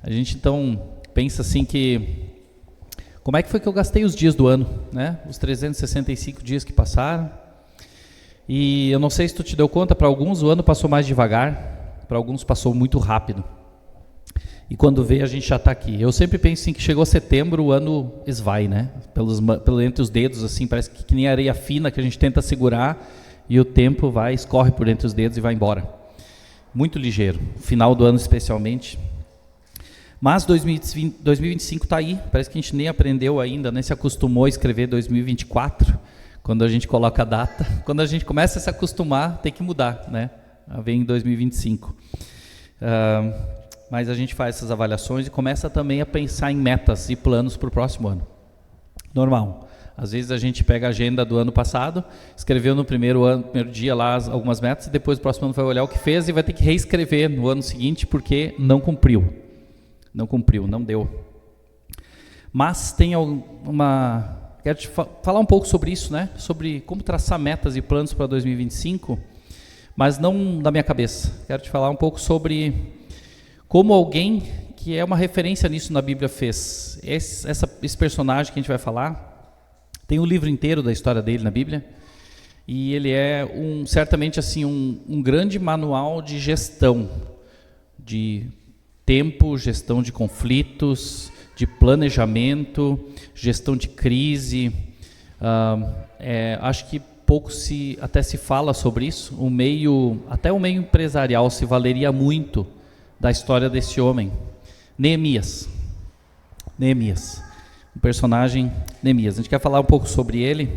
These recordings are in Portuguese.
A gente então pensa assim que, como é que foi que eu gastei os dias do ano, né? Os 365 dias que passaram. E eu não sei se tu te deu conta, para alguns o ano passou mais devagar, para alguns passou muito rápido. E quando vê, a gente já está aqui. Eu sempre penso assim que chegou setembro, o ano esvai, né? Entre os dedos, assim, parece que nem areia fina que a gente tenta segurar e o tempo escorre por entre os dedos e vai embora. Muito ligeiro, final do ano especialmente. Mas 2025 está aí, parece que a gente nem aprendeu ainda, nem se acostumou a escrever 2024, quando a gente coloca a data. Quando a gente começa a se acostumar, tem que mudar, né? Vem em 2025. Mas a gente faz essas avaliações e começa também a pensar em metas e planos para o próximo ano. Normal. Às vezes a gente pega a agenda do ano passado, escreveu no primeiro dia lá algumas metas, e depois no próximo ano vai olhar o que fez e vai ter que reescrever no ano seguinte porque não cumpriu. Não deu. Mas tem quero te falar um pouco sobre isso, né? Sobre como traçar metas e planos para 2025, mas não da minha cabeça. Quero te falar um pouco sobre como alguém que é uma referência nisso na Bíblia fez. Esse personagem que a gente vai falar, tem um livro inteiro da história dele na Bíblia, e ele é certamente assim, um grande manual de gestão, de tempo, gestão de conflitos, de planejamento, gestão de crise. Acho que pouco até se fala sobre isso. Até o meio empresarial se valeria muito da história desse homem, Neemias, o personagem Neemias. A gente quer falar um pouco sobre ele.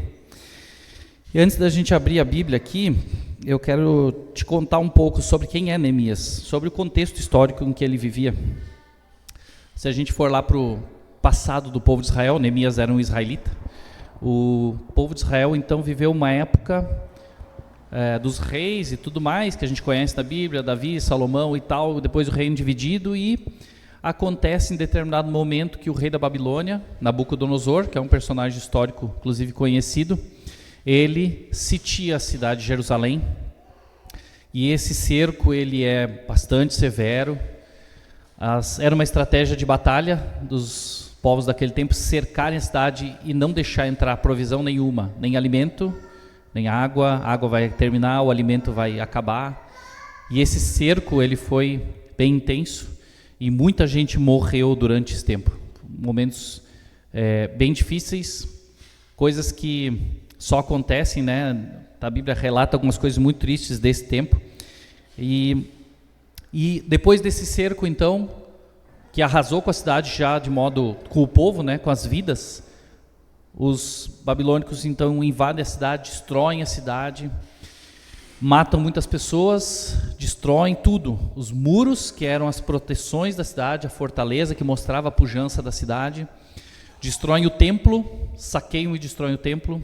E antes da gente abrir a Bíblia aqui, eu quero te contar um pouco sobre quem é Neemias, sobre o contexto histórico em que ele vivia. Se a gente for lá para o passado do povo de Israel, Neemias era um israelita. O povo de Israel então viveu uma época dos reis e tudo mais, que a gente conhece na Bíblia, Davi, Salomão e tal, depois o reino dividido, e acontece em determinado momento que o rei da Babilônia, Nabucodonosor, que é um personagem histórico, inclusive conhecido, ele sitia a cidade de Jerusalém, e esse cerco ele é bastante severo. Era uma estratégia de batalha dos povos daquele tempo cercarem a cidade e não deixar entrar provisão nenhuma, nem alimento, nem água. A água vai terminar, o alimento vai acabar. E esse cerco ele foi bem intenso e muita gente morreu durante esse tempo. Momentos bem difíceis, coisas que só acontecem, né? A Bíblia relata algumas coisas muito tristes desse tempo. E depois desse cerco, então, que arrasou com a cidade já de modo, com o povo, né, com as vidas, os babilônicos então invadem a cidade, destroem a cidade, matam muitas pessoas, destroem tudo. Os muros, que eram as proteções da cidade, a fortaleza que mostrava a pujança da cidade, destroem o templo, saqueiam e destroem o templo,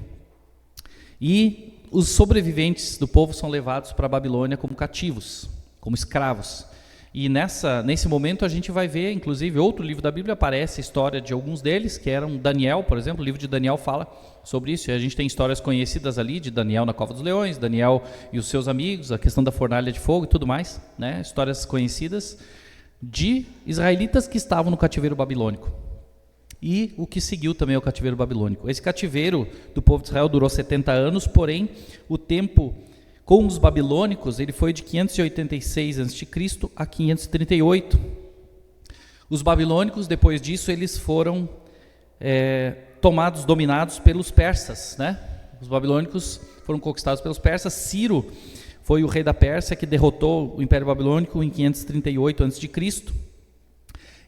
e os sobreviventes do povo são levados para a Babilônia como cativos, como escravos. E nesse momento a gente vai ver, inclusive, outro livro da Bíblia, aparece a história de alguns deles, que eram Daniel, por exemplo. O livro de Daniel fala sobre isso, e a gente tem histórias conhecidas ali, de Daniel na Cova dos Leões, Daniel e os seus amigos, a questão da fornalha de fogo e tudo mais, né? Histórias conhecidas de israelitas que estavam no cativeiro babilônico. E o que seguiu também é o cativeiro babilônico. Esse cativeiro do povo de Israel durou 70 anos, porém, o tempo com os babilônicos, ele foi de 586 a.C. a 538. Os babilônicos, depois disso, eles foram dominados pelos persas, né? Os babilônicos foram conquistados pelos persas. Ciro foi o rei da Pérsia que derrotou o Império Babilônico em 538 a.C.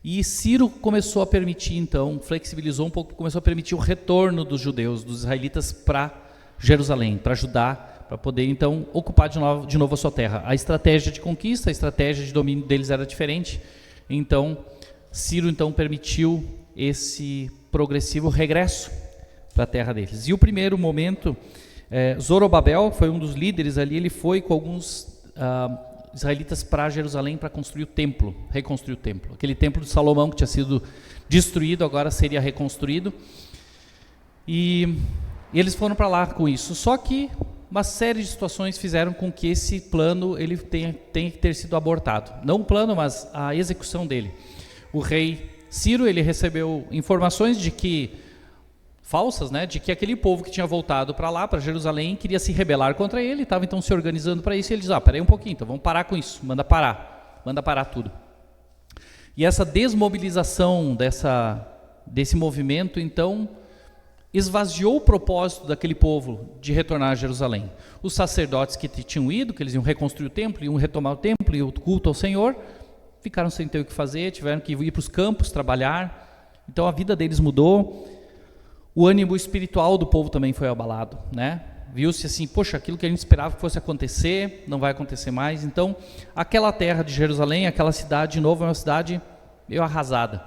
E Ciro começou a permitir, então, flexibilizou um pouco, começou a permitir o retorno dos judeus, dos israelitas, para Jerusalém, para Judá, para poder então ocupar de novo a sua terra. A estratégia de conquista, a estratégia de domínio deles era diferente. Então, Ciro então permitiu esse progressivo regresso para a terra deles. E o primeiro momento, Zorobabel foi um dos líderes ali, ele foi com alguns israelitas para Jerusalém para construir o templo, reconstruir o templo. Aquele templo de Salomão que tinha sido destruído, agora seria reconstruído. E eles foram para lá com isso. Só que uma série de situações fizeram com que esse plano ele tenha que ter sido abortado. Não o plano, mas a execução dele. O rei Ciro, ele recebeu informações falsas, né, de que aquele povo que tinha voltado para lá, para Jerusalém, queria se rebelar contra ele, estava então se organizando para isso, e ele diz, peraí um pouquinho, então vamos parar com isso, manda parar tudo. E essa desmobilização desse movimento, então, esvaziou o propósito daquele povo de retornar a Jerusalém. Os sacerdotes que tinham ido, que eles iam reconstruir o templo, iam retomar o templo e o culto ao Senhor, ficaram sem ter o que fazer, tiveram que ir para os campos trabalhar, então a vida deles mudou. O ânimo espiritual do povo também foi abalado, né? Viu-se assim, poxa, aquilo que a gente esperava que fosse acontecer, não vai acontecer mais. Então, aquela terra de Jerusalém, aquela cidade, de novo, é uma cidade meio arrasada.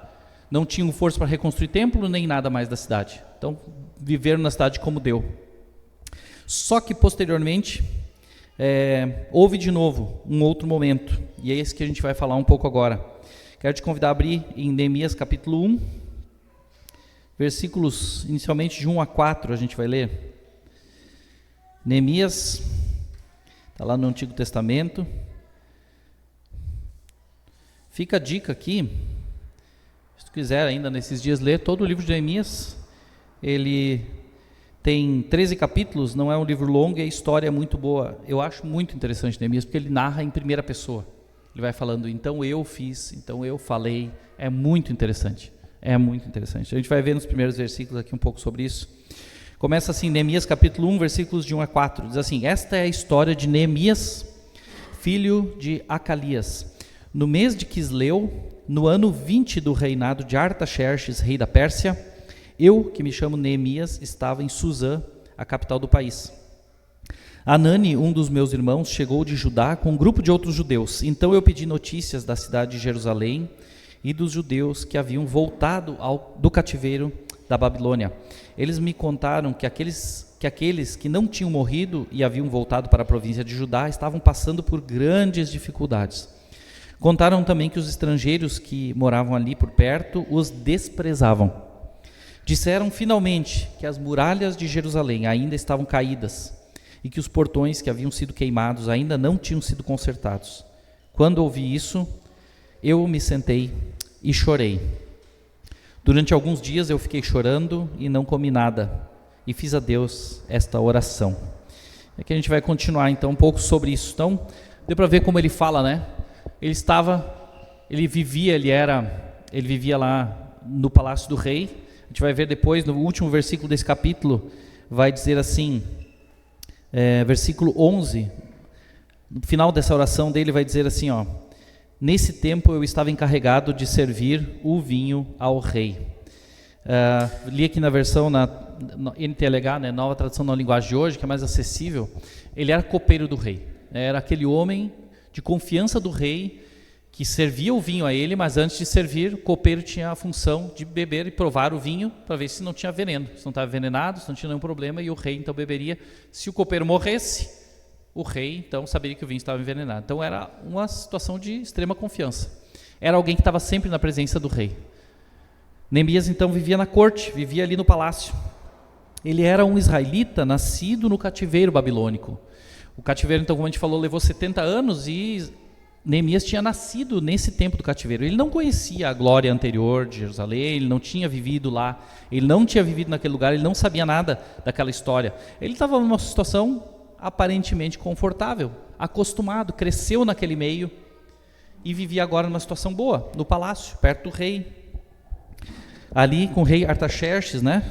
Não tinham força para reconstruir templo, nem nada mais da cidade. Então, viveram na cidade como deu. Só que, posteriormente, houve de novo um outro momento, e é esse que a gente vai falar um pouco agora. Quero te convidar a abrir em Neemias capítulo 1, versículos inicialmente de 1 a 4, a gente vai ler. Neemias, está lá no Antigo Testamento. Fica a dica aqui, se tu quiser ainda nesses dias ler todo o livro de Neemias. Ele tem 13 capítulos, não é um livro longo e a história é muito boa. Eu acho muito interessante Neemias, porque ele narra em primeira pessoa. Ele vai falando, então eu fiz, então eu falei. É muito interessante. É muito interessante. A gente vai ver nos primeiros versículos aqui um pouco sobre isso. Começa assim, Neemias capítulo 1, versículos de 1 a 4. Diz assim, esta é a história de Neemias, filho de Acalias. No mês de Quisleu, no ano 20 do reinado de Artaxerxes, rei da Pérsia, eu, que me chamo Neemias, estava em Suzã, a capital do país. Anani, um dos meus irmãos, chegou de Judá com um grupo de outros judeus. Então eu pedi notícias da cidade de Jerusalém e dos judeus que haviam voltado do cativeiro da Babilônia. Eles me contaram que aqueles que não tinham morrido e haviam voltado para a província de Judá estavam passando por grandes dificuldades. Contaram também que os estrangeiros que moravam ali por perto os desprezavam. Disseram finalmente que as muralhas de Jerusalém ainda estavam caídas e que os portões que haviam sido queimados ainda não tinham sido consertados. Quando ouvi isso, eu me sentei e chorei. Durante alguns dias eu fiquei chorando e não comi nada, e fiz a Deus esta oração. Aqui a gente vai continuar então um pouco sobre isso. Então, deu para ver como ele fala, né? Ele vivia lá no palácio do rei. A gente vai ver depois, no último versículo desse capítulo, vai dizer assim, versículo 11, no final dessa oração dele vai dizer assim, nesse tempo eu estava encarregado de servir o vinho ao rei. Li aqui na versão, na NTLH, né, nova tradução na linguagem de hoje, que é mais acessível. Ele era copeiro do rei, era aquele homem de confiança do rei, que servia o vinho a ele, mas antes de servir, o copeiro tinha a função de beber e provar o vinho, para ver se não tinha veneno, se não estava envenenado, se não tinha nenhum problema, e o rei então beberia. Se o copeiro morresse, o rei então saberia que o vinho estava envenenado. Então era uma situação de extrema confiança. Era alguém que estava sempre na presença do rei. Neemias então vivia na corte, vivia ali no palácio. Ele era um israelita nascido no cativeiro babilônico. O cativeiro, então, como a gente falou, levou 70 anos e Neemias tinha nascido nesse tempo do cativeiro. Ele não conhecia a glória anterior de Jerusalém, ele não tinha vivido lá, ele não tinha vivido naquele lugar, ele não sabia nada daquela história. Ele estava numa situação aparentemente confortável, acostumado, cresceu naquele meio e vivia agora numa situação boa, no palácio, perto do rei. Ali com o rei Artaxerxes, né?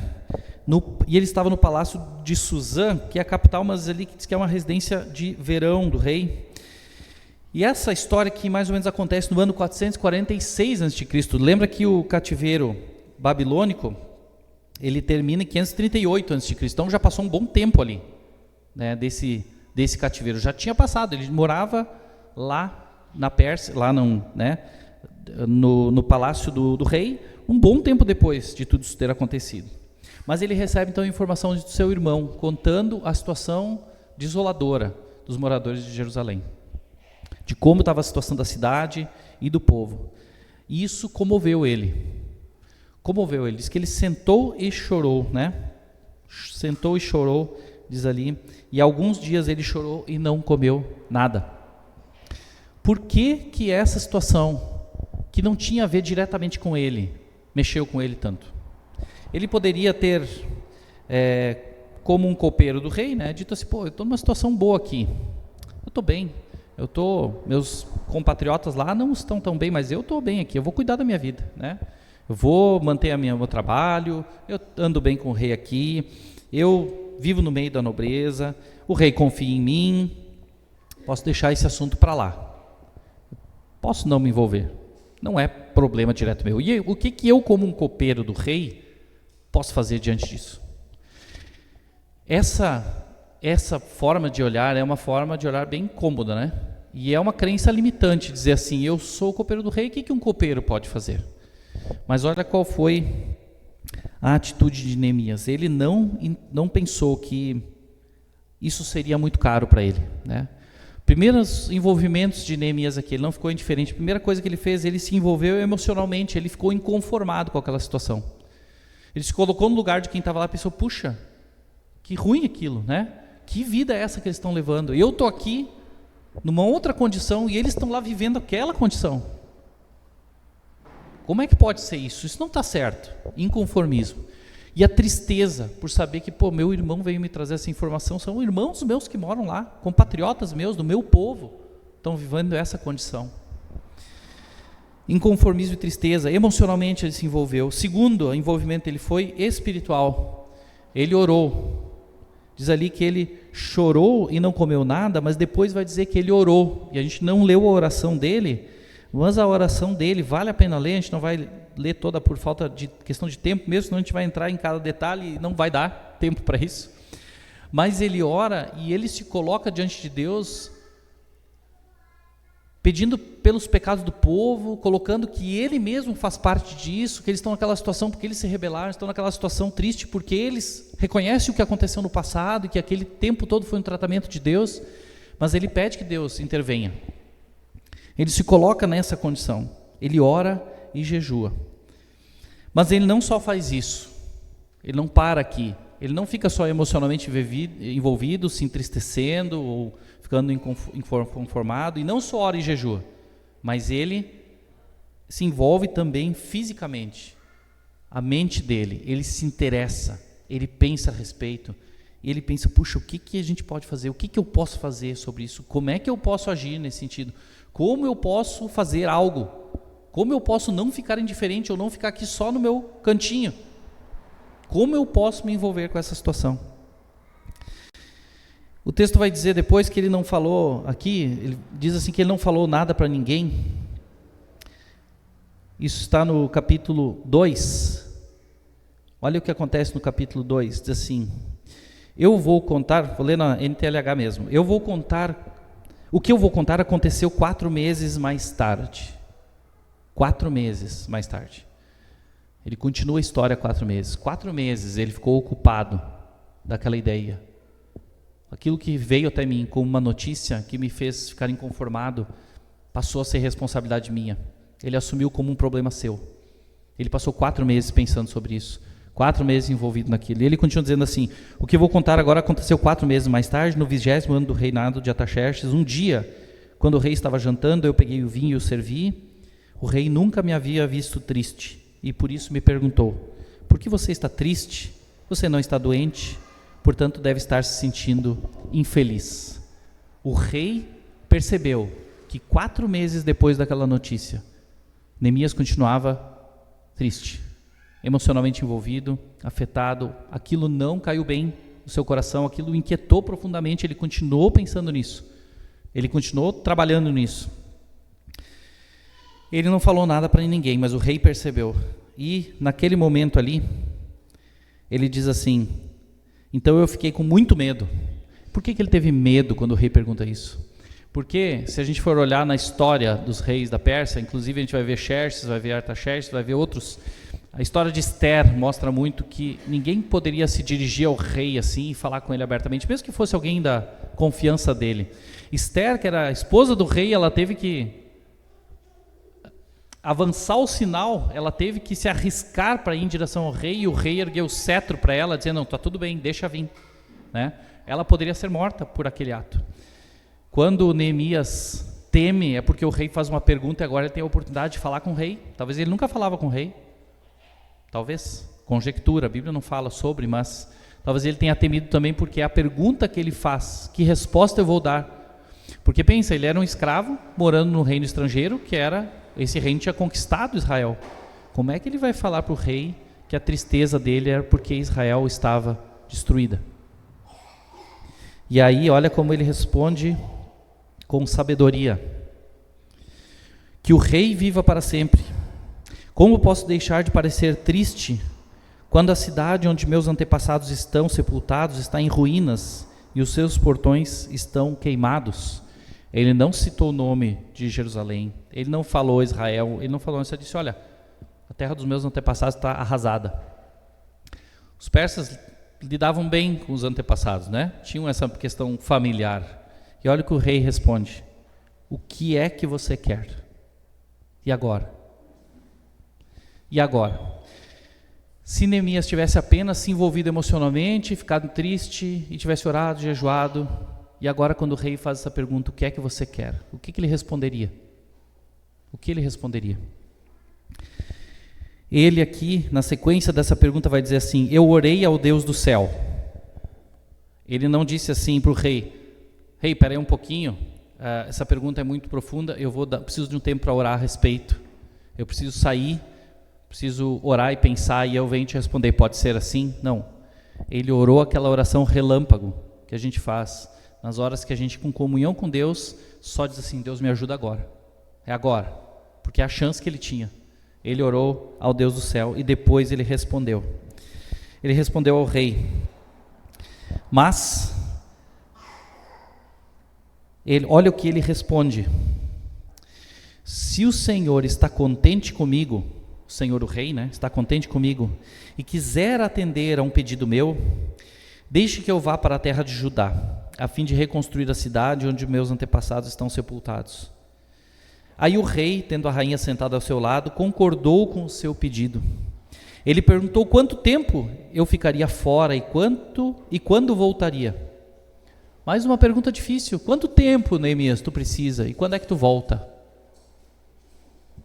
E ele estava no palácio de Suzã, que é a capital, mas ali que diz que é uma residência de verão do rei. E essa história que mais ou menos acontece no ano 446 a.C. Lembra que o cativeiro babilônico, ele termina em 538 a.C. Então já passou um bom tempo ali, né, desse cativeiro. Já tinha passado, ele morava lá na Pérsia, lá no palácio do rei, um bom tempo depois de tudo isso ter acontecido. Mas ele recebe então informação do seu irmão, contando a situação desoladora dos moradores de Jerusalém, de como estava a situação da cidade e do povo. E isso comoveu ele. Diz que ele sentou e chorou, né? Sentou e chorou, diz ali, e alguns dias ele chorou e não comeu nada. Por que essa situação que não tinha a ver diretamente com ele, mexeu com ele tanto. Ele poderia ter, como um copeiro do rei, né, dito assim, eu estou numa situação boa aqui, eu estou bem, meus compatriotas lá não estão tão bem, mas eu estou bem aqui, eu vou cuidar da minha vida, né? Eu vou manter meu trabalho, eu ando bem com o rei aqui, eu vivo no meio da nobreza, o rei confia em mim, posso deixar esse assunto para lá, posso não me envolver, não é problema direto meu. E o que eu, como um copeiro do rei, posso fazer diante disso? Essa forma de olhar é uma forma de olhar bem cômoda, né? E é uma crença limitante, dizer assim, eu sou o copeiro do rei, o que um copeiro pode fazer? Mas olha qual foi a atitude de Neemias. Ele não pensou que isso seria muito caro para ele, né? Primeiros envolvimentos de Neemias aqui, ele não ficou indiferente. A primeira coisa que ele fez, ele se envolveu emocionalmente, ele ficou inconformado com aquela situação. Ele se colocou no lugar de quem estava lá e pensou, puxa, que ruim aquilo, né? Que vida é essa que eles estão levando? Eu estou aqui numa outra condição e eles estão lá vivendo aquela condição. Como é que pode ser isso? Isso não está certo. Inconformismo. E a tristeza por saber que, meu irmão veio me trazer essa informação, são irmãos meus que moram lá, compatriotas meus, do meu povo, estão vivendo essa condição. Inconformismo e tristeza, emocionalmente ele se envolveu. Segundo, o envolvimento dele foi espiritual. Ele orou. Diz ali que ele chorou e não comeu nada, mas depois vai dizer que ele orou. E a gente não leu a oração dele, mas a oração dele vale a pena ler, a gente não vai ler toda por falta de questão de tempo mesmo, senão a gente vai entrar em cada detalhe e não vai dar tempo para isso. Mas ele ora e ele se coloca diante de Deus, pedindo pelos pecados do povo, colocando que ele mesmo faz parte disso, que eles estão naquela situação porque eles se rebelaram, estão naquela situação triste porque eles reconhecem o que aconteceu no passado e que aquele tempo todo foi um tratamento de Deus, mas ele pede que Deus intervenha. Ele se coloca nessa condição, ele ora e jejua. Mas ele não só faz isso, ele não para aqui, ele não fica só emocionalmente envolvido, se entristecendo ou ficando inconformado, e não só ora e jejua, mas ele se envolve também fisicamente. A mente dele, ele se interessa, ele pensa a respeito, e ele pensa, puxa, o que a gente pode fazer? O que eu posso fazer sobre isso? Como é que eu posso agir nesse sentido? Como eu posso fazer algo? Como eu posso não ficar indiferente ou não ficar aqui só no meu cantinho? Como eu posso me envolver com essa situação? O texto vai dizer depois que ele não falou aqui, ele diz assim que ele não falou nada para ninguém. Isso está no capítulo 2. Olha o que acontece no capítulo 2, diz assim, eu vou contar, vou ler na NTLH mesmo, o que eu vou contar aconteceu 4 meses mais tarde. 4 meses mais tarde. Ele continua a história 4 meses. 4 meses ele ficou ocupado daquela ideia. Aquilo que veio até mim como uma notícia que me fez ficar inconformado, passou a ser responsabilidade minha. Ele assumiu como um problema seu. Ele passou 4 meses pensando sobre isso. 4 meses envolvido naquilo. E ele continua dizendo assim, o que eu vou contar agora aconteceu 4 meses mais tarde, no 20º ano do reinado de Artaxerxes. Um dia, quando o rei estava jantando, eu peguei o vinho e o servi. O rei nunca me havia visto triste, e por isso me perguntou, por que você está triste? Você não está doente? Portanto, deve estar se sentindo infeliz. O rei percebeu que 4 meses depois daquela notícia, Neemias continuava triste, emocionalmente envolvido, afetado, aquilo não caiu bem no seu coração, aquilo o inquietou profundamente, ele continuou pensando nisso, ele continuou trabalhando nisso. Ele não falou nada para ninguém, mas o rei percebeu, e naquele momento ali, ele diz assim, então eu fiquei com muito medo. Por que ele teve medo quando o rei pergunta isso? Porque se a gente for olhar na história dos reis da Pérsia, inclusive a gente vai ver Xerxes, vai ver Artaxerxes, vai ver outros, a história de Esther mostra muito que ninguém poderia se dirigir ao rei assim e falar com ele abertamente, mesmo que fosse alguém da confiança dele. Esther, que era a esposa do rei, ela teve que avançar o sinal, ela teve que se arriscar para ir em direção ao rei, e o rei ergueu o cetro para ela, dizendo, não, está tudo bem, deixa vir, né? Ela poderia ser morta por aquele ato. Quando Neemias teme é porque o rei faz uma pergunta e agora ele tem a oportunidade de falar com o rei. Talvez ele nunca falava com o rei. Talvez, conjectura, a Bíblia não fala sobre, mas talvez ele tenha temido também porque é a pergunta que ele faz, que resposta eu vou dar? Porque pensa, ele era um escravo morando no reino estrangeiro, esse reino tinha conquistado Israel. Como é que ele vai falar para o rei que a tristeza dele era porque Israel estava destruída? E aí, olha como ele responde com sabedoria: que o rei viva para sempre. Como posso deixar de parecer triste quando a cidade onde meus antepassados estão sepultados está em ruínas e os seus portões estão queimados? Ele não citou o nome de Jerusalém, ele não falou Israel, ele não falou, ele só disse: olha, a terra dos meus antepassados está arrasada. Os persas lidavam bem com os antepassados, né? Tinham essa questão familiar. E olha o que o rei responde: o que é que você quer? E agora? E agora? Se Neemias tivesse apenas se envolvido emocionalmente, ficado triste e tivesse orado, jejuado, e agora quando o rei faz essa pergunta, o que é que você quer? O que ele responderia? O que ele responderia? Ele aqui, na sequência dessa pergunta, vai dizer assim: eu orei ao Deus do céu. Ele não disse assim para o rei: rei, peraí um pouquinho, essa pergunta é muito profunda, preciso de um tempo para orar a respeito, eu preciso sair, preciso orar e pensar e eu venho te responder, pode ser assim? Não. Ele orou aquela oração relâmpago que a gente faz nas horas que a gente, com comunhão com Deus, só diz assim: Deus, me ajuda agora, é agora, porque é a chance que ele tinha. Ele orou ao Deus do céu e depois ele respondeu. Ele respondeu ao rei. Mas, olha o que ele responde: se o Senhor está contente comigo, o Senhor o rei, né, está contente comigo, e quiser atender a um pedido meu, deixe que eu vá para a terra de Judá, a fim de reconstruir a cidade onde meus antepassados estão sepultados. Aí o rei, tendo a rainha sentada ao seu lado, concordou com o seu pedido. Ele perguntou quanto tempo eu ficaria fora e quando voltaria. Mais uma pergunta difícil: quanto tempo, Neemias, tu precisa e quando é que tu volta?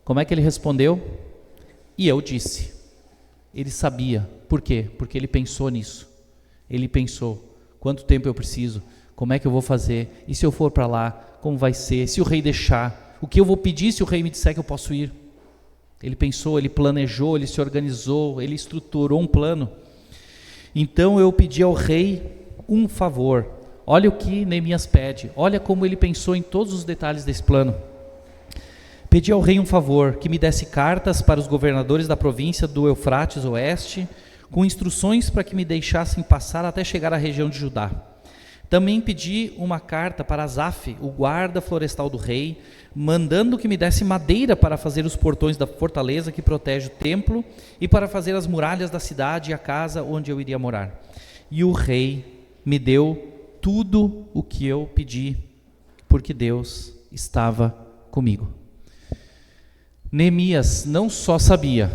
Como é que ele respondeu? E eu disse. Ele sabia. Por quê? Porque ele pensou nisso. Ele pensou: quanto tempo eu preciso? Como é que eu vou fazer? E se eu for para lá, como vai ser? Se o rei deixar, o que eu vou pedir se o rei me disser que eu posso ir? Ele pensou, ele planejou, ele se organizou, ele estruturou um plano. Então eu pedi ao rei um favor. Olha o que Neemias pede, olha como ele pensou em todos os detalhes desse plano. Pedi ao rei um favor, que me desse cartas para os governadores da província do Eufrates Oeste, com instruções para que me deixassem passar até chegar à região de Judá. Também pedi uma carta para Asaf, o guarda florestal do rei, mandando que me desse madeira para fazer os portões da fortaleza que protege o templo e para fazer as muralhas da cidade e a casa onde eu iria morar. E o rei me deu tudo o que eu pedi, porque Deus estava comigo. Neemias não só sabia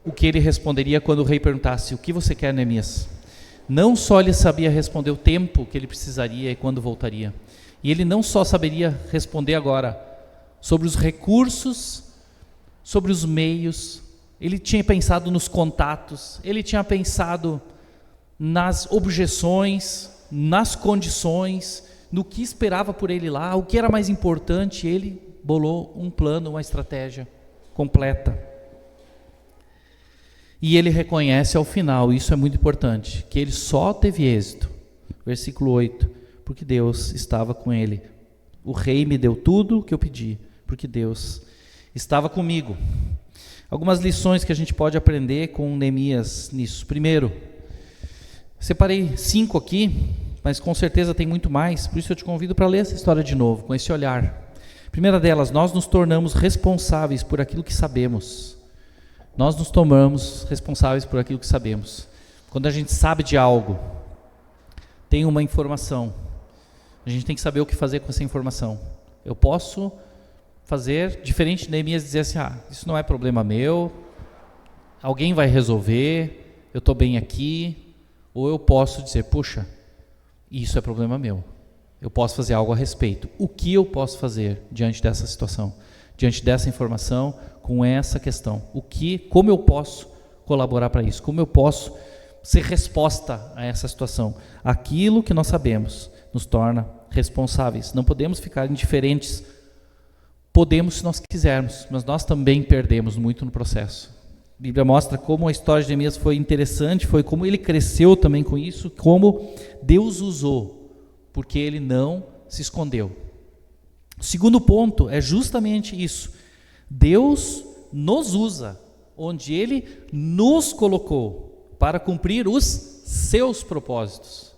o que ele responderia quando o rei perguntasse: o que você quer, Neemias? Não só ele sabia responder o tempo que ele precisaria e quando voltaria. E ele não só saberia responder agora sobre os recursos, sobre os meios, ele tinha pensado nos contatos, ele tinha pensado nas objeções, nas condições, no que esperava por ele lá, o que era mais importante. Ele bolou um plano, uma estratégia completa. E ele reconhece ao final, isso é muito importante, que ele só teve êxito, versículo 8, porque Deus estava com ele. O rei me deu tudo o que eu pedi, porque Deus estava comigo. Algumas lições que a gente pode aprender com Neemias nisso. Primeiro, separei 5 aqui, mas com certeza tem muito mais, por isso eu te convido para ler essa história de novo, com esse olhar. Primeira delas, nós nos tornamos responsáveis por aquilo que sabemos. Nós nos tornamos responsáveis por aquilo que sabemos. Quando a gente sabe de algo, tem uma informação, a gente tem que saber o que fazer com essa informação. Eu posso fazer diferente de Neemias, dizer assim: isso não é problema meu, alguém vai resolver, eu estou bem aqui. Ou eu posso dizer: puxa, isso é problema meu, Eu posso fazer algo a respeito. O que eu posso fazer diante dessa situação? Diante dessa informação, com essa questão? Como eu posso colaborar para isso? Como eu posso ser resposta a essa situação? Aquilo que nós sabemos nos torna responsáveis. Não podemos ficar indiferentes. Podemos se nós quisermos, mas nós também perdemos muito no processo. A Bíblia mostra como a história de Neemias foi interessante, foi como ele cresceu também com isso, como Deus usou, porque ele não se escondeu. O segundo ponto é justamente isso. Deus nos usa onde Ele nos colocou para cumprir os seus propósitos.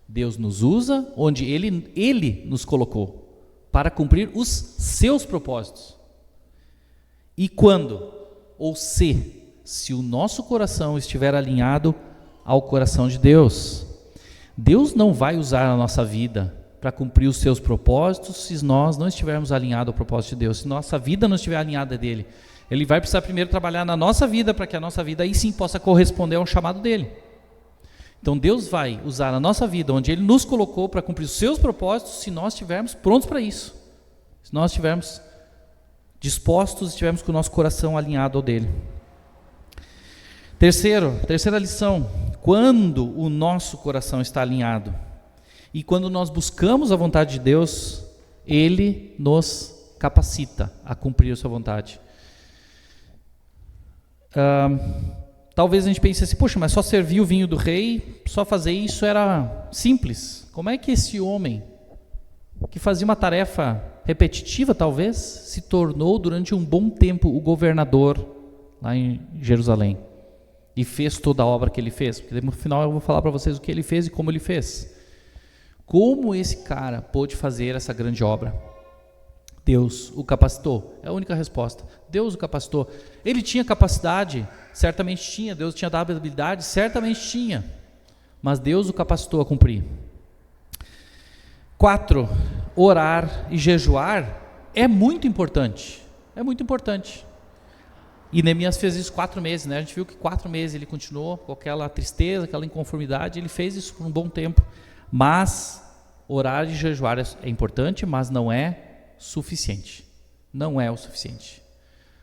Deus nos usa onde Ele nos colocou para cumprir os seus propósitos. E quando, ou se o nosso coração estiver alinhado ao coração de Deus, Deus não vai usar a nossa vida para cumprir os seus propósitos se nós não estivermos alinhados ao propósito de Deus, se nossa vida não estiver alinhada dele. Ele vai precisar primeiro trabalhar na nossa vida para que a nossa vida aí sim possa corresponder ao chamado dele. Então Deus vai usar a nossa vida onde Ele nos colocou para cumprir os seus propósitos se nós estivermos prontos para isso, se nós estivermos dispostos, estivermos com o nosso coração alinhado ao dele. Terceira lição, quando o nosso coração está alinhado e quando nós buscamos a vontade de Deus, Ele nos capacita a cumprir a sua vontade. Talvez a gente pense assim, poxa, mas só servir o vinho do rei, só fazer isso era simples. Como é que esse homem, que fazia uma tarefa repetitiva talvez, se tornou durante um bom tempo o governador lá em Jerusalém? E fez toda a obra que ele fez? Porque no final eu vou falar para vocês o que ele fez e como ele fez. Como esse cara pôde fazer essa grande obra? Deus o capacitou. É a única resposta. Deus o capacitou. Ele tinha capacidade? Certamente tinha. Deus tinha dado habilidade? Certamente tinha. Mas Deus o capacitou a cumprir. 4. Orar e jejuar é muito importante. É muito importante. E Neemias fez isso 4 meses, né? A gente viu que 4 meses ele continuou com aquela tristeza, aquela inconformidade. Ele fez isso por um bom tempo. Mas orar e jejuar é importante, mas não é suficiente. Não é o suficiente.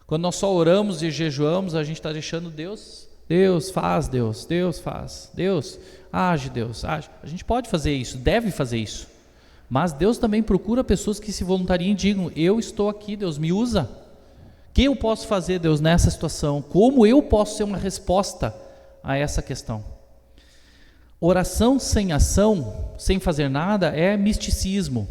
Quando nós só oramos e jejuamos, a gente está deixando Deus faz, Deus faz, Deus age. A gente pode fazer isso, deve fazer isso. Mas Deus também procura pessoas que se voluntariem e digam, eu estou aqui, Deus me usa. O que eu posso fazer, Deus, nessa situação? Como eu posso ser uma resposta a essa questão? Oração sem ação, sem fazer nada, é misticismo.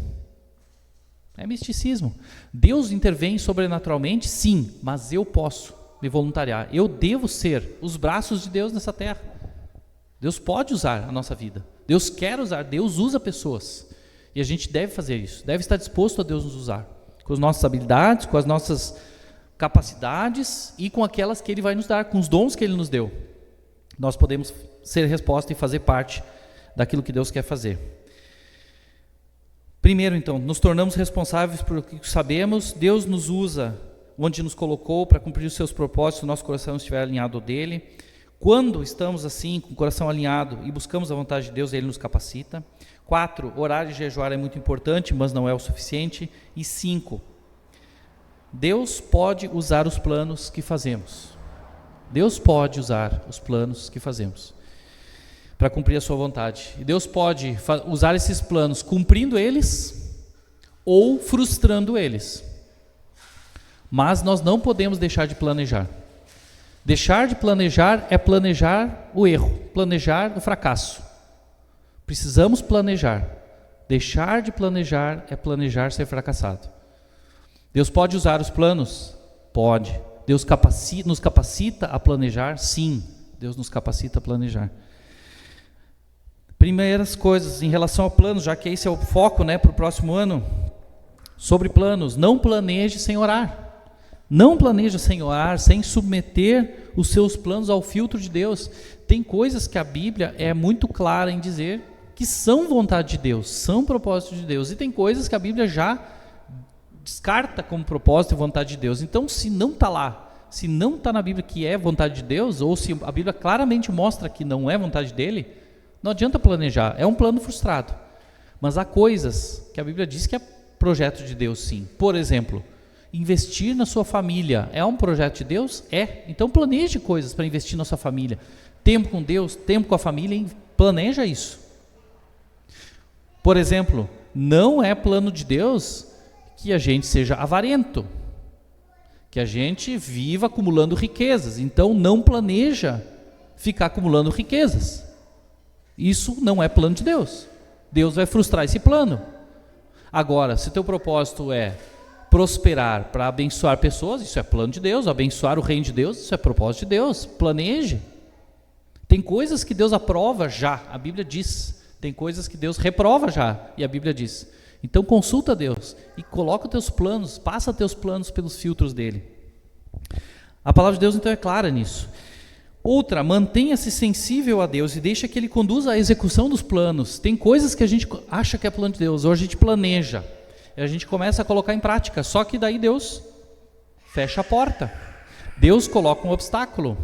É misticismo. Deus intervém sobrenaturalmente, sim, mas eu posso me voluntariar. Eu devo ser os braços de Deus nessa terra. Deus pode usar a nossa vida. Deus quer usar, Deus usa pessoas. E a gente deve fazer isso, deve estar disposto a Deus nos usar. Com as nossas habilidades, com as nossas capacidades e com aquelas que Ele vai nos dar, com os dons que Ele nos deu. Nós podemos ser resposta e fazer parte daquilo que Deus quer fazer. Primeiro, então, nos tornamos responsáveis por o que sabemos. Deus nos usa onde nos colocou para cumprir os seus propósitos, se o nosso coração estiver alinhado ao dele. Quando estamos assim, com o coração alinhado e buscamos a vontade de Deus, Ele nos capacita. 4, orar e jejuar é muito importante, mas não é o suficiente. E 5, Deus pode usar os planos que fazemos. Deus pode usar os planos que fazemos para cumprir a sua vontade. E Deus pode usar esses planos cumprindo eles ou frustrando eles. Mas nós não podemos deixar de planejar. Deixar de planejar é planejar o erro, planejar o fracasso. Precisamos planejar. Deixar de planejar é planejar ser fracassado. Deus pode usar os planos? Pode. Deus nos capacita a planejar? Sim, Deus nos capacita a planejar. Primeiras coisas em relação ao plano, já que esse é o foco, né, para o próximo ano, sobre planos. Não planeje sem orar. Não planeje sem orar, sem submeter os seus planos ao filtro de Deus. Tem coisas que a Bíblia é muito clara em dizer que são vontade de Deus, são propósito de Deus. E tem coisas que a Bíblia já descarta como propósito e vontade de Deus. Então, se não está lá, se não está na Bíblia que é vontade de Deus, ou se a Bíblia claramente mostra que não é vontade dele, não adianta planejar, é um plano frustrado. Mas há coisas que a Bíblia diz que é projeto de Deus, sim. Por exemplo, investir na sua família é um projeto de Deus? É. Então planeje coisas para investir na sua família. Tempo com Deus, tempo com a família, planeja isso. Por exemplo, não é plano de Deus que a gente seja avarento, que a gente viva acumulando riquezas. Então não planeja ficar acumulando riquezas. Isso não é plano de Deus. Deus vai frustrar esse plano. Agora, se teu propósito é prosperar para abençoar pessoas, isso é plano de Deus. Abençoar o reino de Deus, isso é propósito de Deus. Planeje. Tem coisas que Deus aprova já, a Bíblia diz. Tem coisas que Deus reprova já, e a Bíblia diz. Então consulta Deus e coloca os teus planos, passa teus planos pelos filtros dele. A palavra de Deus então é clara nisso. Outra, mantenha-se sensível a Deus e deixa que Ele conduza a execução dos planos. Tem coisas que a gente acha que é plano de Deus, ou a gente planeja, e a gente começa a colocar em prática, só que daí Deus fecha a porta. Deus coloca um obstáculo.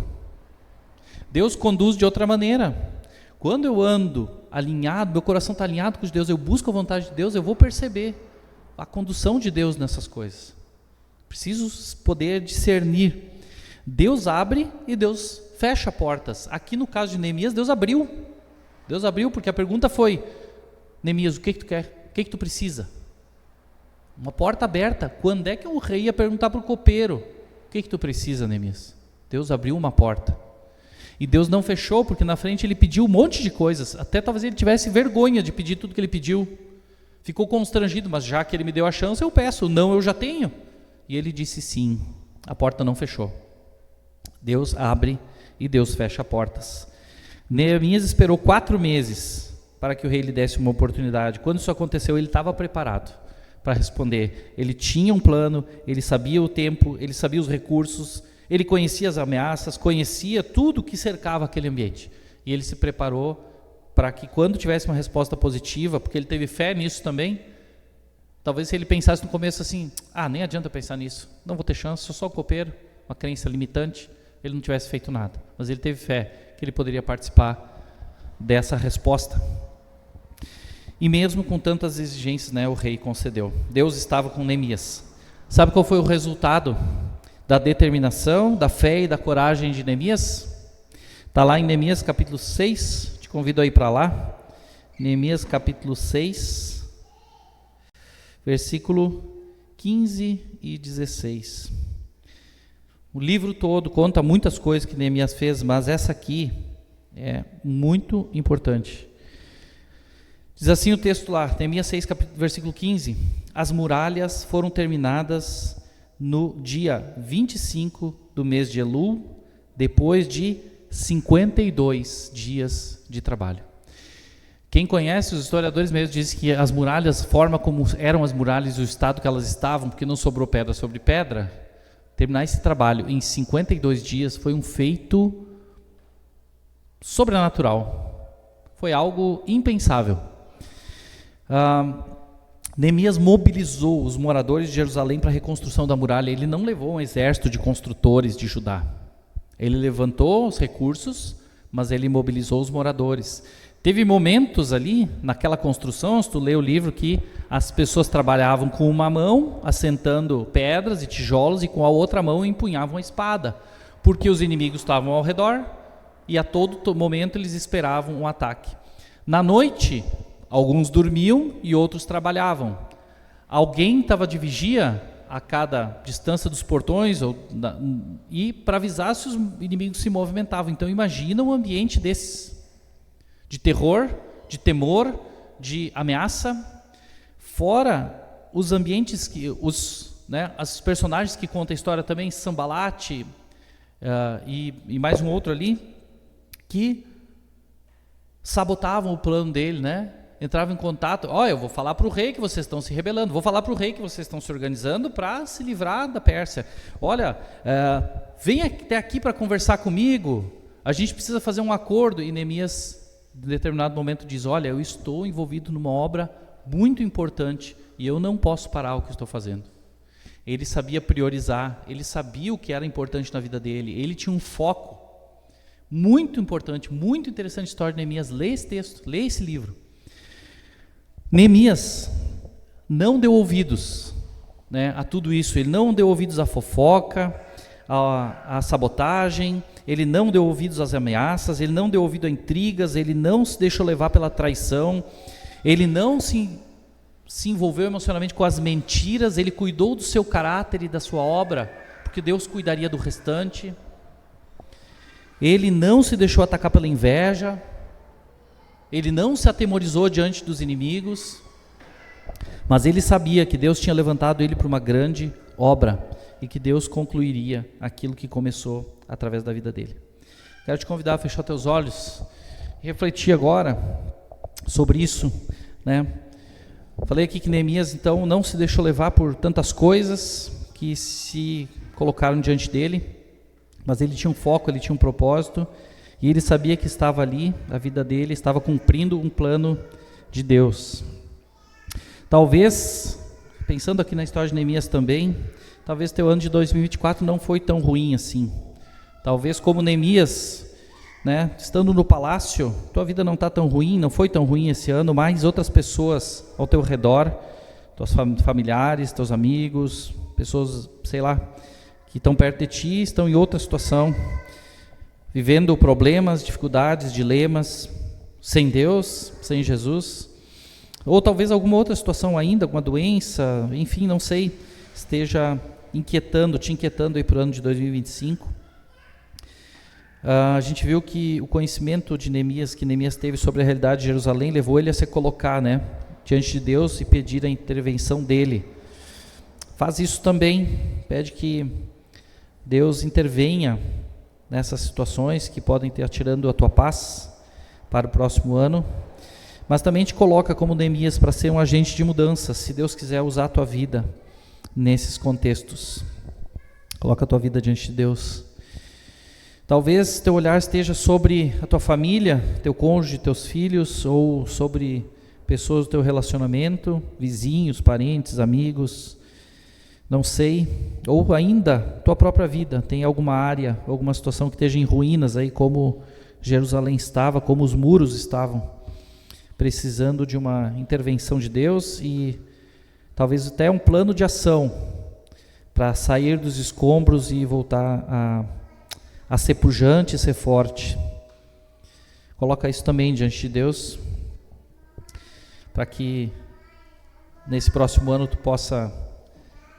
Deus conduz de outra maneira. Quando eu ando alinhado, meu coração está alinhado com Deus, eu busco a vontade de Deus, eu vou perceber a condução de Deus nessas coisas. Preciso poder discernir. Deus abre e Deus fecha portas. Aqui no caso de Neemias, Deus abriu. Deus abriu porque a pergunta foi: Neemias, o que tu quer? O que tu precisa? Uma porta aberta. Quando é que o rei ia perguntar para o copeiro: o que tu precisa, Neemias? Deus abriu uma porta. E Deus não fechou, porque na frente ele pediu um monte de coisas. Até talvez ele tivesse vergonha de pedir tudo que ele pediu. Ficou constrangido, mas já que ele me deu a chance, eu peço. Não, eu já tenho. E ele disse sim. A porta não fechou. Deus abre e Deus fecha portas. Neemias esperou 4 meses para que o rei lhe desse uma oportunidade. Quando isso aconteceu, ele estava preparado para responder. Ele tinha um plano, ele sabia o tempo, ele sabia os recursos, ele conhecia as ameaças, conhecia tudo que cercava aquele ambiente. E ele se preparou para que quando tivesse uma resposta positiva, porque ele teve fé nisso também, talvez se ele pensasse no começo assim: nem adianta pensar nisso, não vou ter chance, sou só copeiro, uma crença limitante, ele não tivesse feito nada. Mas ele teve fé que ele poderia participar dessa resposta. E mesmo com tantas exigências, o rei concedeu. Deus estava com Neemias. Sabe qual foi o resultado da determinação, da fé e da coragem de Neemias? Está lá em Neemias capítulo 6, te convido a ir para lá. Neemias capítulo 6, versículo 15 e 16. O livro todo conta muitas coisas que Neemias fez, mas essa aqui é muito importante. Diz assim o texto lá, Neemias 6, versículo 15: as muralhas foram terminadas no dia 25 do mês de Elul, depois de 52 dias de trabalho. Quem conhece, os historiadores mesmo dizem que as muralhas, a forma como eram as muralhas e o estado que elas estavam, porque não sobrou pedra sobre pedra, terminar esse trabalho em 52 dias foi um feito sobrenatural. Foi algo impensável. Neemias mobilizou os moradores de Jerusalém para a reconstrução da muralha. Ele não levou um exército de construtores de Judá. Ele levantou os recursos, mas ele mobilizou os moradores. Teve momentos ali, naquela construção, se tu lê o livro, que as pessoas trabalhavam com uma mão, assentando pedras e tijolos, e com a outra mão empunhavam a espada, porque os inimigos estavam ao redor, e a todo momento eles esperavam um ataque. Na noite, alguns dormiam e outros trabalhavam. Alguém estava de vigia a cada distância dos portões e para avisar se os inimigos se movimentavam. Então imagina um ambiente desses, de terror, de temor, de ameaça, fora os ambientes que os personagens que contam a história também, Sambalate e mais um outro ali, que sabotavam o plano dele, entravam em contato: eu vou falar para o rei que vocês estão se rebelando, vou falar para o rei que vocês estão se organizando para se livrar da Pérsia. Vem até aqui para conversar comigo, a gente precisa fazer um acordo. E Neemias, em determinado momento, diz: eu estou envolvido numa obra muito importante e eu não posso parar o que estou fazendo. Ele sabia priorizar, ele sabia o que era importante na vida dele, ele tinha um foco muito importante, muito interessante a história de Neemias. Lê esse texto, lê esse livro. Neemias não deu ouvidos, né, a tudo isso. Ele não deu ouvidos à fofoca, à sabotagem, ele não deu ouvidos às ameaças, ele não deu ouvido a intrigas, ele não se deixou levar pela traição, ele não se envolveu emocionalmente com as mentiras, ele cuidou do seu caráter e da sua obra, porque Deus cuidaria do restante. Ele não se deixou atacar pela inveja, ele não se atemorizou diante dos inimigos, mas ele sabia que Deus tinha levantado ele para uma grande obra e que Deus concluiria aquilo que começou através da vida dele. Quero te convidar a fechar teus olhos e refletir agora sobre isso, né? Falei aqui que Neemias então não se deixou levar por tantas coisas que se colocaram diante dele, mas ele tinha um foco, ele tinha um propósito, e ele sabia que estava ali, a vida dele estava cumprindo um plano de Deus. Talvez, pensando aqui na história de Neemias também, talvez teu ano de 2024 não foi tão ruim assim. Talvez como Neemias, né, estando no palácio, tua vida não está tão ruim, não foi tão ruim esse ano, mas outras pessoas ao teu redor, teus familiares, teus amigos, pessoas, sei lá, que estão perto de ti, estão em outra situação, vivendo problemas, dificuldades, dilemas, sem Deus, sem Jesus, ou talvez alguma outra situação ainda, alguma doença, enfim, não sei, esteja te inquietando aí para o ano de 2025. A gente viu que o conhecimento de Neemias, que Neemias teve sobre a realidade de Jerusalém, levou ele a se colocar, né, diante de Deus e pedir a intervenção dele. Faz isso também, pede que Deus intervenha nessas situações que podem estar tirando a tua paz para o próximo ano, mas também te coloca como Neemias para ser um agente de mudança, se Deus quiser usar a tua vida nesses contextos. Coloca a tua vida diante de Deus. Talvez teu olhar esteja sobre a tua família, teu cônjuge, teus filhos, ou sobre pessoas do teu relacionamento, vizinhos, parentes, amigos, não sei, ou ainda tua própria vida, tem alguma área, alguma situação que esteja em ruínas aí, como Jerusalém estava, como os muros estavam, precisando de uma intervenção de Deus e talvez até um plano de ação para sair dos escombros e voltar a ser pujante e ser forte. Coloca isso também diante de Deus, para que nesse próximo ano tu possa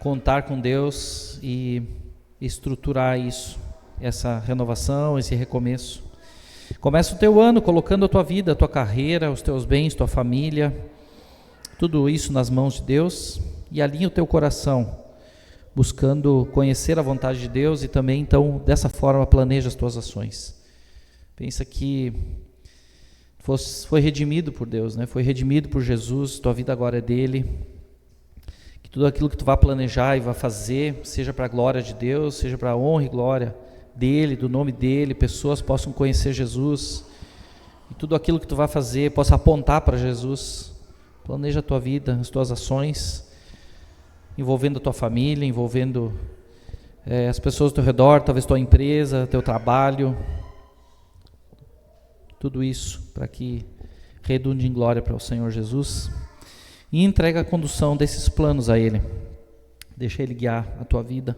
contar com Deus e estruturar isso, essa renovação, esse recomeço. Começa o teu ano colocando a tua vida, a tua carreira, os teus bens, tua família, tudo isso nas mãos de Deus, e alinha o teu coração, buscando conhecer a vontade de Deus e também, então, dessa forma, planeja as tuas ações. Pensa que foi redimido por Deus, né? Foi redimido por Jesus, tua vida agora é dele, que tudo aquilo que tu vai planejar e vai fazer, seja para a glória de Deus, seja para a honra e glória dele, do nome dele, pessoas possam conhecer Jesus, e tudo aquilo que tu vai fazer possa apontar para Jesus. Planeja a tua vida, as tuas ações, envolvendo a tua família, envolvendo as pessoas ao teu redor, talvez tua empresa, teu trabalho, tudo isso para que redunde em glória para o Senhor Jesus, e entrega a condução desses planos a Ele. Deixa Ele guiar a tua vida,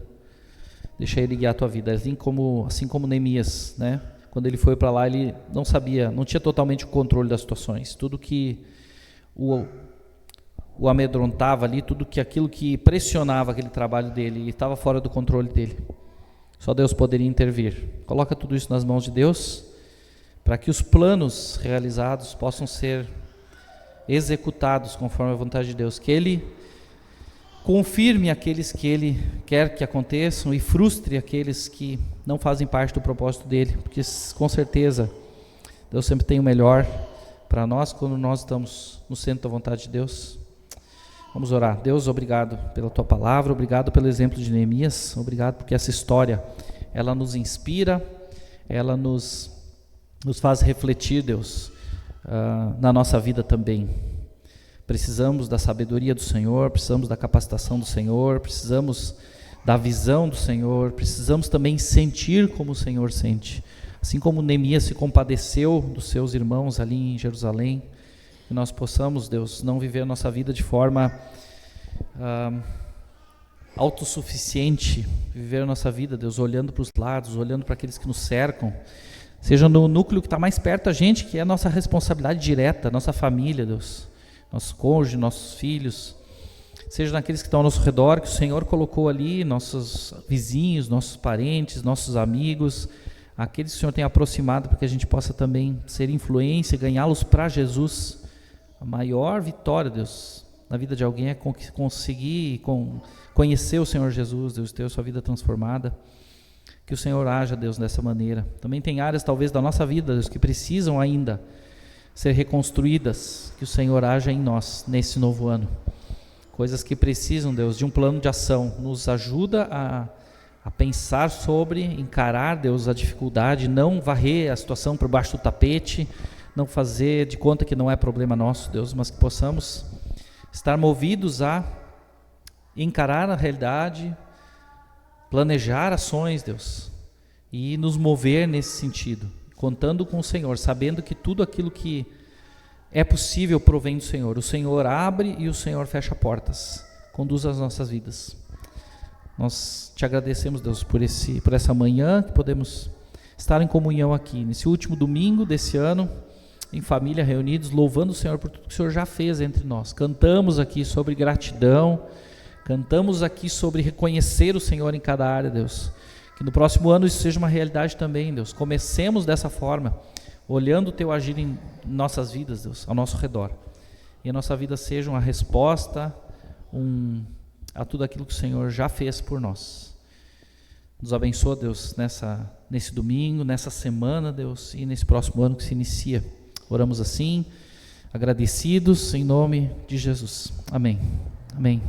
deixa Ele guiar a tua vida, assim como Neemias, né? Quando ele foi para lá, ele não sabia, não tinha totalmente o controle das situações, tudo que o amedrontava ali, aquilo que pressionava aquele trabalho dele, estava fora do controle dele. Só Deus poderia intervir. Coloca tudo isso nas mãos de Deus, para que os planos realizados possam ser executados conforme a vontade de Deus, que Ele confirme aqueles que Ele quer que aconteçam e frustre aqueles que não fazem parte do propósito dEle, porque com certeza Deus sempre tem o melhor para nós quando nós estamos no centro da vontade de Deus. Vamos orar. Deus, obrigado pela Tua palavra, obrigado pelo exemplo de Neemias, obrigado porque essa história, ela nos inspira, ela nos faz refletir, Deus, na nossa vida também. Precisamos da sabedoria do Senhor, precisamos da capacitação do Senhor, precisamos da visão do Senhor, precisamos também sentir como o Senhor sente. Assim como Neemias se compadeceu dos seus irmãos ali em Jerusalém, que nós possamos, Deus, não viver a nossa vida de forma autossuficiente, viver a nossa vida, Deus, olhando para os lados, olhando para aqueles que nos cercam, seja no núcleo que está mais perto da gente, que é a nossa responsabilidade direta, nossa família, Deus, nosso cônjuge, nossos filhos, seja naqueles que estão ao nosso redor, que o Senhor colocou ali, nossos vizinhos, nossos parentes, nossos amigos, aqueles que o Senhor tem aproximado para que a gente possa também ser influência, ganhá-los para Jesus. A maior vitória, Deus, na vida de alguém é conseguir conhecer o Senhor Jesus, Deus, ter a sua vida transformada. Que o Senhor haja, Deus, dessa maneira. Também tem áreas, talvez, da nossa vida, Deus, que precisam ainda ser reconstruídas. Que o Senhor haja em nós, nesse novo ano. Coisas que precisam, Deus, de um plano de ação. Nos ajuda a pensar sobre, encarar, Deus, a dificuldade, não varrer a situação por baixo do tapete, não fazer de conta que não é problema nosso, Deus, mas que possamos estar movidos a encarar a realidade, planejar ações, Deus, e nos mover nesse sentido, contando com o Senhor, sabendo que tudo aquilo que é possível provém do Senhor. O Senhor abre e o Senhor fecha portas, conduz as nossas vidas. Nós te agradecemos, Deus, por essa manhã que podemos estar em comunhão aqui, nesse último domingo desse ano, em família, reunidos, louvando o Senhor por tudo que o Senhor já fez entre nós. Cantamos aqui sobre gratidão, cantamos aqui sobre reconhecer o Senhor em cada área, Deus. Que no próximo ano isso seja uma realidade também, Deus. Comecemos dessa forma, olhando o Teu agir em nossas vidas, Deus, ao nosso redor. E a nossa vida seja uma resposta a tudo aquilo que o Senhor já fez por nós. Nos abençoa, Deus, nesse domingo, nessa semana, Deus, e nesse próximo ano que se inicia. Oramos assim, agradecidos, em nome de Jesus. Amém. Amém.